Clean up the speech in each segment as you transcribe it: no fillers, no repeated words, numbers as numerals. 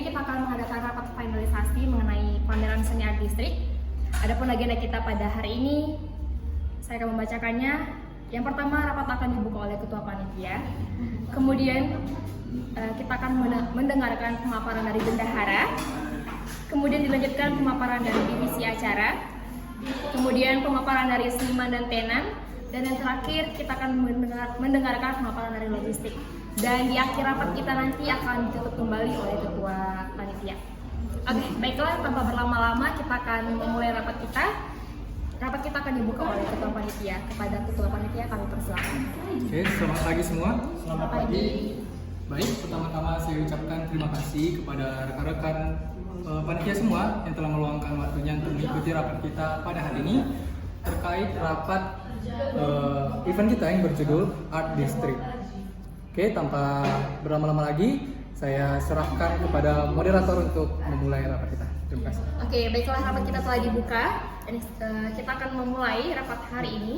kita akan mengadakan rapat finalisasi mengenai pameran seni art distrik. Adapun agenda kita pada hari ini, saya akan membacakannya. Yang pertama, rapat akan dibuka oleh Ketua Panitia. Kemudian kita akan mendengarkan pemaparan dari bendahara. Kemudian dilanjutkan pemaparan dari divisi acara. Kemudian pemaparan dari seniman dan tenan. Dan yang terakhir, kita akan mendengarkan pemaparan dari logistik. Dan di akhir rapat kita nanti akan ditutup kembali oleh Ketua Panitia. Oke, baiklah, tanpa berlama-lama kita akan memulai rapat kita. Rapat kita akan dibuka oleh Ketua Panitia. Kepada Ketua Panitia kami persilakan. Oke, selamat pagi semua. Selamat pagi. Baik, pertama-tama saya ucapkan terima kasih kepada rekan-rekan panitia semua yang telah meluangkan waktunya untuk mengikuti rapat kita pada hari ini terkait rapat event kita yang berjudul Art District. Oke, tanpa berlama-lama lagi, saya serahkan kepada moderator untuk memulai rapat kita. Terima kasih. Oke, baiklah, rapat kita telah dibuka. Dan kita akan memulai rapat hari ini.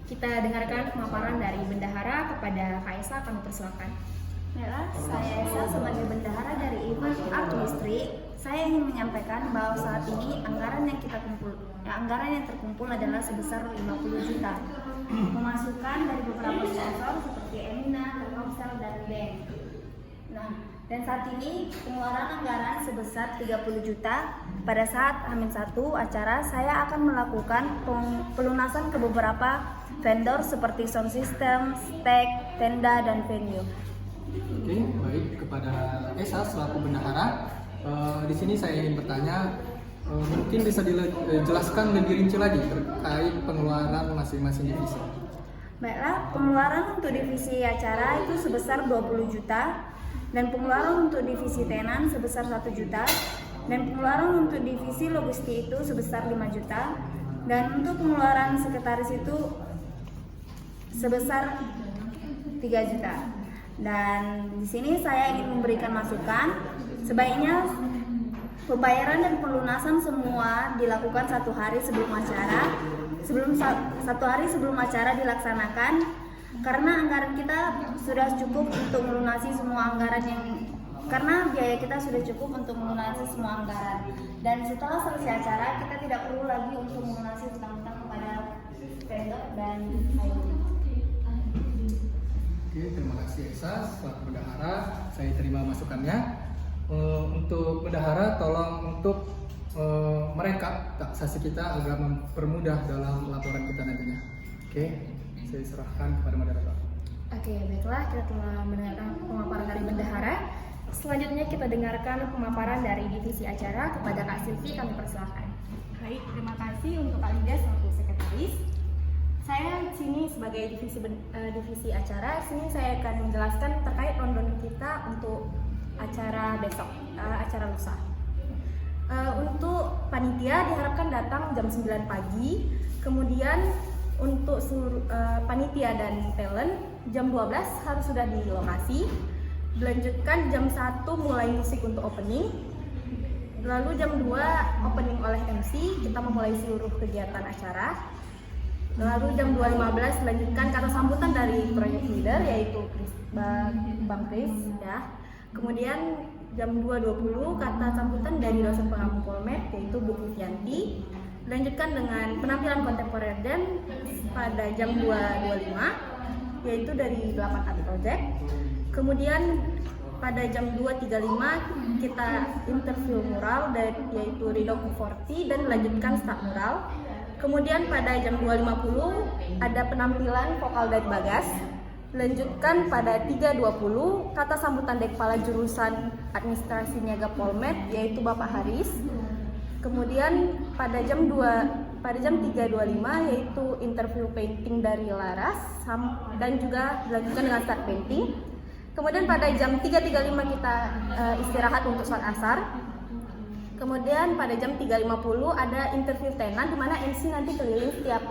Kita dengarkan pemaparan dari bendahara kepada Kak Esa, kami persilakan. Baiklah, saya Esa sebagai bendahara dari event Art District. Saya ingin menyampaikan bahwa saat ini anggaran yang terkumpul adalah sebesar 50 juta. Memasukkan dari beberapa sponsor seperti Emina, Telkomsel, dan BEN. Nah, dan saat ini pengeluaran anggaran sebesar 30 juta. Pada saat H-1 acara, saya akan melakukan pelunasan ke beberapa vendor seperti sound system, stage, tenda, dan venue. Oke, baik, kepada Esa selaku bendahara. Di sini saya ingin bertanya, mungkin bisa dijelaskan lebih rinci lagi terkait pengeluaran masing-masing divisi. Baiklah, pengeluaran untuk divisi acara itu sebesar 20 juta, dan pengeluaran untuk divisi tenan sebesar 1 juta, dan pengeluaran untuk divisi logistik itu sebesar 5 juta, dan untuk pengeluaran sekretaris itu sebesar 3 juta. Dan di sini saya ingin memberikan masukan, sebaiknya pembayaran dan pelunasan semua dilakukan satu hari sebelum acara, dilaksanakan, karena anggaran kita sudah cukup untuk melunasi semua anggaran karena biaya kita sudah cukup untuk melunasi semua anggaran. Dan setelah selesai acara, kita tidak perlu lagi untuk melunasi hutang-hutang kepada vendor dan lainnya. Oke, terima kasih Esa selaku bendahara. Saya terima masukannya. Untuk bendahara, tolong untuk merekap taksasi kita agar mempermudah dalam laporan kita nantinya. Oke, saya serahkan kepada moderator. Oke, baiklah, kita telah mendengarkan pemaparan dari bendahara. Selanjutnya kita dengarkan pemaparan dari divisi acara kepada Kak Silvi, kami persilakan. Baik, terima kasih untuk Kak Linda selaku sekretaris. Saya di sini sebagai divisi acara. Sini saya akan menjelaskan terkait rundown kita untuk acara besok, acara lusa. Untuk panitia diharapkan datang jam 9 pagi. Kemudian untuk seluruh panitia dan talent jam 12 harus sudah di lokasi. Dilanjutkan jam 1 mulai musik untuk opening. Lalu jam 2 opening oleh MC, kita memulai seluruh kegiatan acara. Lalu jam 2.15 dilanjutkan kata sambutan dari project leader yaitu Bang Chris ya. Kemudian jam 2.20 kata sambutan dari dosen pengampu Polmed yaitu Bu Fianti. Dilanjutkan dengan penampilan kontemporer dan pada jam 2.25 yaitu dari 8 Art Project. Kemudian pada jam 2.35 kita interview mural yaitu Ridho 40 dan dilanjutkan start mural. Kemudian pada jam 2.50 ada penampilan vokal dari Bagas. Lanjutkan pada 3.20 kata sambutan dari kepala jurusan administrasi niaga Polmed yaitu Bapak Haris. Kemudian pada jam 3.25 yaitu interview painting dari Laras dan juga dilanjutkan dengan start painting. Kemudian pada jam 3.35 kita istirahat untuk sholat asar. Kemudian pada jam 3.50 ada interview tenan di mana MC nanti keliling setiap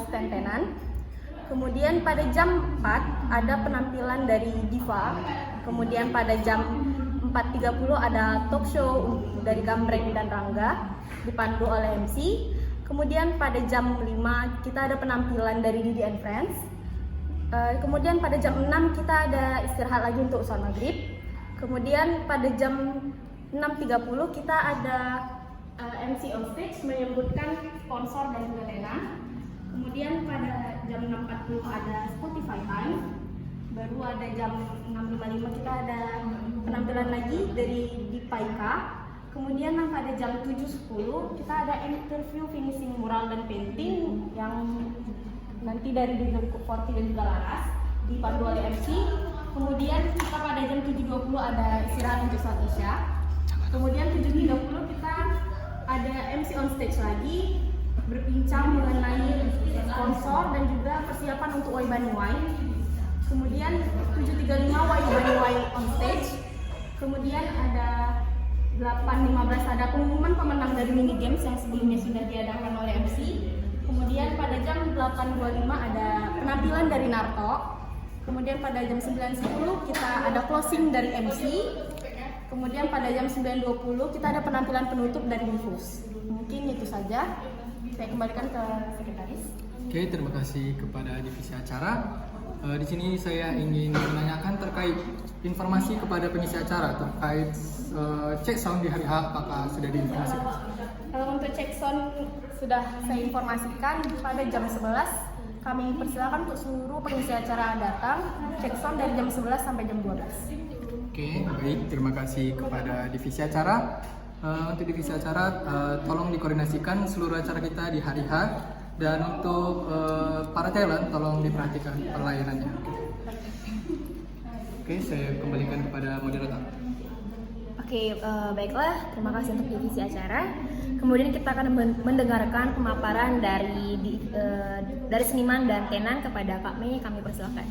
stand tenan. Kemudian pada jam 4 ada penampilan dari Diva. Kemudian pada jam 4.30 ada talk show dari Gambreng dan Rangga dipandu oleh MC. Kemudian pada jam 5 kita ada penampilan dari Didi and Friends. Kemudian pada jam 6 kita ada istirahat lagi untuk sholat maghrib. Kemudian pada jam 6.30 kita ada MC on stage menyebutkan sponsor dan juga tenan. Kemudian pada jam 6.40 ada Spotify time. Baru ada jam 6.55 kita ada penampilan lagi dari Dipaika. Kemudian pada jam 7.10 kita ada interview finishing mural dan painting yang nanti dari Didorku Forti dan juga Laras dipandu oleh MC. Kemudian kita pada jam 7.20 ada istirahat untuk sholat isya. Kemudian 7.30 kita ada MC on stage lagi berbincang mengenai sponsor dan juga persiapan untuk Wai Banyuwai. Kemudian 7.35 Wai Banyuwai on stage. Kemudian ada 8.15 ada pengumuman pemenang dari mini games yang sebelumnya sudah diadakan oleh MC. Kemudian pada jam 8.25 ada penampilan dari Narto. Kemudian pada jam 9.10 kita ada closing dari MC. Kemudian pada jam 9.20 kita ada penampilan penutup dari Infus. Mungkin itu saja. Saya kembalikan ke sekretaris. Oke, terima kasih kepada divisi acara. Di sini saya ingin menanyakan terkait informasi kepada pengisi acara terkait cek sound di hari H, apakah sudah diinformasikan? Untuk cek sound sudah saya informasikan pada jam 11. Kami persilakan untuk seluruh pengisi acara datang cek sound dari jam 11 sampai jam 12. Oke, baik. Terima kasih kepada divisi acara. Untuk divisi acara, tolong dikoordinasikan seluruh acara kita di hari H. Dan untuk para talent, tolong diperhatikan pelayanannya. Oke, saya kembalikan kepada moderator. Oke, baiklah. Terima kasih untuk divisi acara. Kemudian kita akan mendengarkan pemaparan dari seniman dan tenan kepada Kak Mei. Kami persilakan.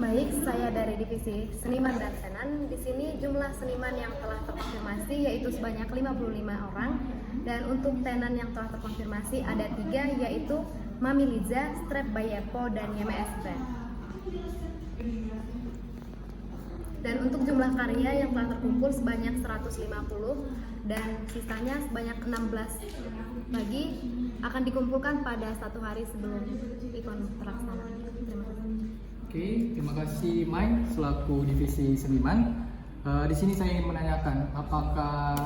Baik, saya dari divisi seniman dan tenan. Di sini jumlah seniman yang telah terkonfirmasi yaitu sebanyak 55 orang, dan untuk tenan yang telah terkonfirmasi ada 3, yaitu Mami Liza, Strap Bayepo, dan Yeme Esben. Dan untuk jumlah karya yang telah terkumpul sebanyak 150 dan sisanya sebanyak 16 lagi akan dikumpulkan pada 1 hari sebelum event terlaksana. Terima kasih. Oke, terima kasih Mai selaku divisi seniman. Di sini saya ingin menanyakan apakah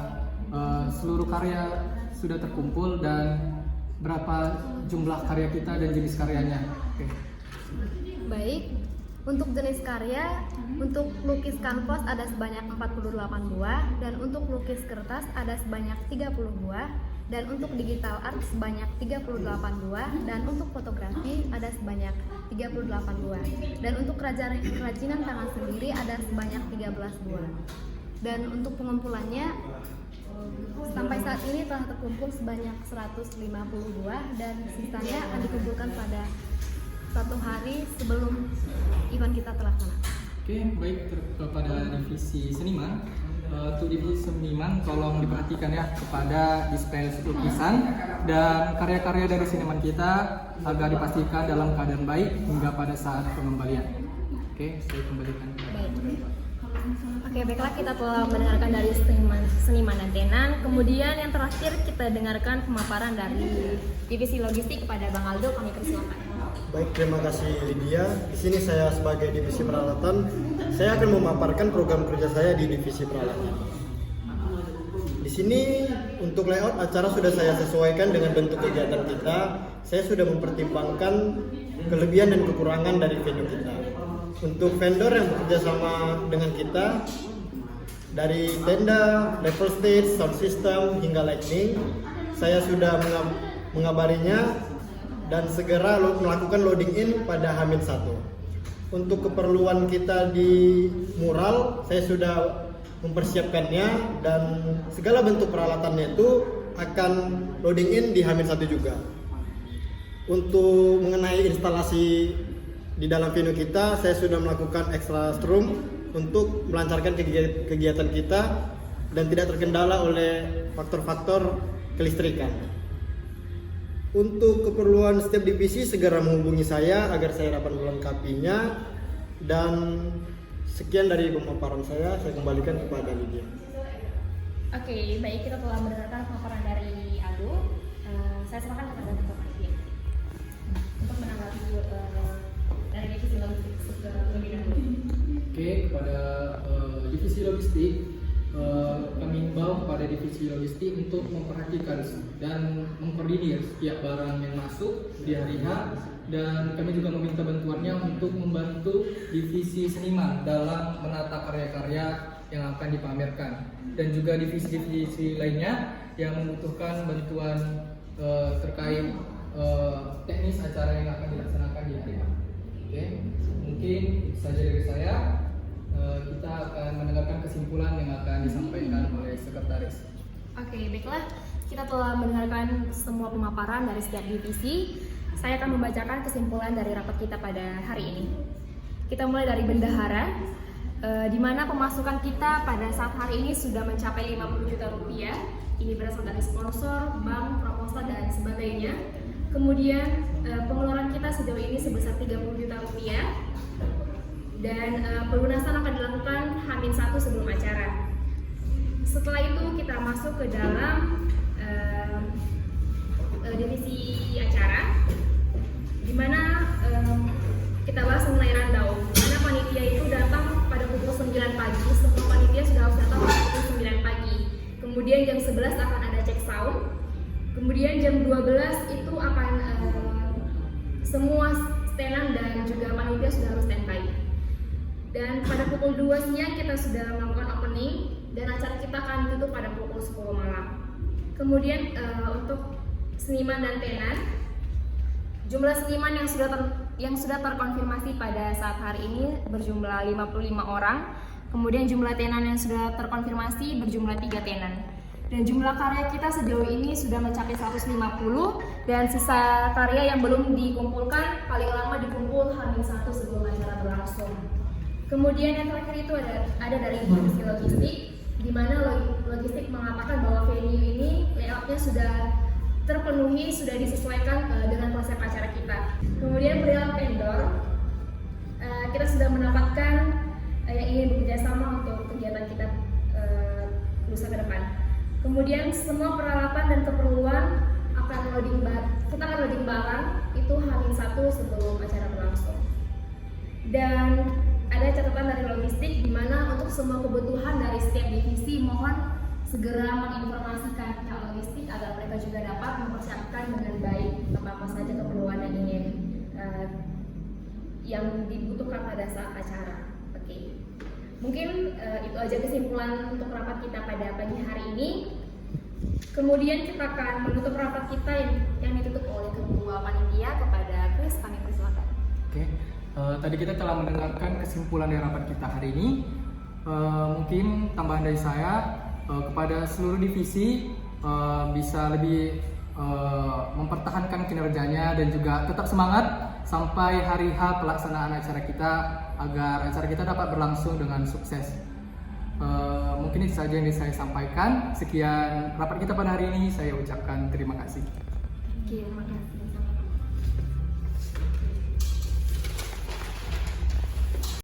seluruh karya sudah terkumpul dan berapa jumlah karya kita dan jenis karyanya. Oke. Baik, untuk jenis karya, untuk lukis kanvas ada sebanyak 48 buah, dan untuk lukis kertas ada sebanyak 30 buah, dan untuk digital art sebanyak 38 buah, dan untuk fotografi ada sebanyak 38 buah, dan untuk kerajinan tangan sendiri ada sebanyak 13 buah. Dan untuk pengumpulannya sampai saat ini telah terkumpul sebanyak 150 buah, dan sisanya akan dikumpulkan pada 1 hari sebelum event kita terlaksana. Oke, baik kepada divisi seniman. Untuk divisi seniman tolong diperhatikan ya kepada display lukisan dan karya-karya dari seniman kita agar dipastikan dalam keadaan baik hingga pada saat pengembalian. Oke, saya kembalikan. Oke, baiklah, kita telah mendengarkan dari seniman dan tenan. Kemudian yang terakhir kita dengarkan pemaparan dari divisi logistik kepada Bang Aldo. Kami persilakan. Baik, terima kasih Lydia. Di sini saya sebagai divisi peralatan, saya akan memaparkan program kerja saya di divisi peralatan. Di sini untuk layout acara sudah saya sesuaikan dengan bentuk kegiatan kita. Saya sudah mempertimbangkan kelebihan dan kekurangan dari venue kita. Untuk vendor yang bekerja sama dengan kita, dari tenda, level stage, sound system, hingga lighting, saya sudah mengabarinya dan segera melakukan loading in pada H-1. Untuk keperluan kita di mural, saya sudah mempersiapkannya dan segala bentuk peralatannya itu akan loading in di H-1 juga. Untuk mengenai instalasi di dalam venue kita, saya sudah melakukan extra room untuk melancarkan kegiatan kita dan tidak terkendala oleh faktor-faktor kelistrikan. Untuk keperluan setiap divisi segera menghubungi saya agar saya dapat melengkapinya. Dan sekian dari pemaparan saya kembalikan kepada Lydia. Oke, baik, kita telah mendengarkan pemaparan dari Aldo. Saya serahkan kepada Dr. Arifin untuk menanggapi dari divisi logistik terlebih dahulu. Oke, kepada divisi logistik, kami himbau kepada divisi logistik untuk memperhatikan dan mengkoordinir setiap barang yang masuk di hari H, dan kami juga meminta bantuannya untuk membantu divisi seniman dalam menata karya-karya yang akan dipamerkan, dan juga divisi-divisi lainnya yang membutuhkan bantuan terkait teknis acara yang akan dilaksanakan di hari H. Oke, mungkin itu saja dari saya. Kita akan mendengarkan kesimpulan yang akan disampaikan oleh sekretaris. Oke, baiklah. Kita telah mendengarkan semua pemaparan dari setiap divisi. Saya akan membacakan kesimpulan dari rapat kita pada hari ini. Kita mulai dari bendahara, di mana pemasukan kita pada saat hari ini sudah mencapai 50 juta rupiah. Ini berasal dari sponsor, bank, proposal, dan sebagainya. Kemudian pengeluaran kita sejauh ini sebesar 30 juta rupiah. Dan pelunasan akan dilakukan H-1 sebelum acara. Setelah itu kita masuk ke dalam divisi acara, di mana kita bahas mengenai rundown. Karena panitia itu datang pada pukul 9 pagi, semua panitia sudah harus datang pada pukul 9 pagi. Kemudian jam 11 akan ada cek sound. Kemudian jam 12 itu akan semua tenan dan juga panitia sudah harus standby. Dan pada pukul 2 siang kita sudah melakukan opening, dan acara kita akan ditutup pada pukul 10 malam. Kemudian untuk seniman dan tenan, jumlah seniman yang sudah terkonfirmasi pada saat hari ini berjumlah 55 orang. Kemudian jumlah tenan yang sudah terkonfirmasi berjumlah 3 tenan. Dan jumlah karya kita sejauh ini sudah mencapai 150, dan sisa karya yang belum dikumpulkan paling lama dikumpul H-1 sebelum acara berlangsung. Kemudian yang terakhir itu ada dari divisi logistik, di mana logistik mengatakan bahwa venue ini layoutnya sudah terpenuhi, sudah disesuaikan dengan konsep acara kita. Kemudian perihal vendor, kita sudah mendapatkan yang ingin bekerja sama untuk kegiatan kita lusa ke depan. Kemudian semua peralatan dan keperluan kita akan loading barang itu H-1 sebelum acara berlangsung. Dan ada catatan dari logistik, di mana untuk semua kebutuhan dari setiap divisi mohon segera menginformasikan pihak logistik agar mereka juga dapat mempersiapkan dengan baik apa saja keperluan yang ingin yang dibutuhkan pada saat acara. Oke. Mungkin itu aja kesimpulan untuk rapat kita pada pagi hari ini. Kemudian kita akan menutup rapat kita yang ditutup oleh ketua panitia. Kepada Chris, kami persilakan. Oke. Tadi kita telah mendengarkan kesimpulan dari rapat kita hari ini. Mungkin tambahan dari saya kepada seluruh divisi bisa lebih mempertahankan kinerjanya dan juga tetap semangat sampai hari H pelaksanaan acara kita, agar acara kita dapat berlangsung dengan sukses. Mungkin itu saja yang saya sampaikan. Sekian rapat kita pada hari ini. Saya ucapkan terima kasih. Oke, terima kasih.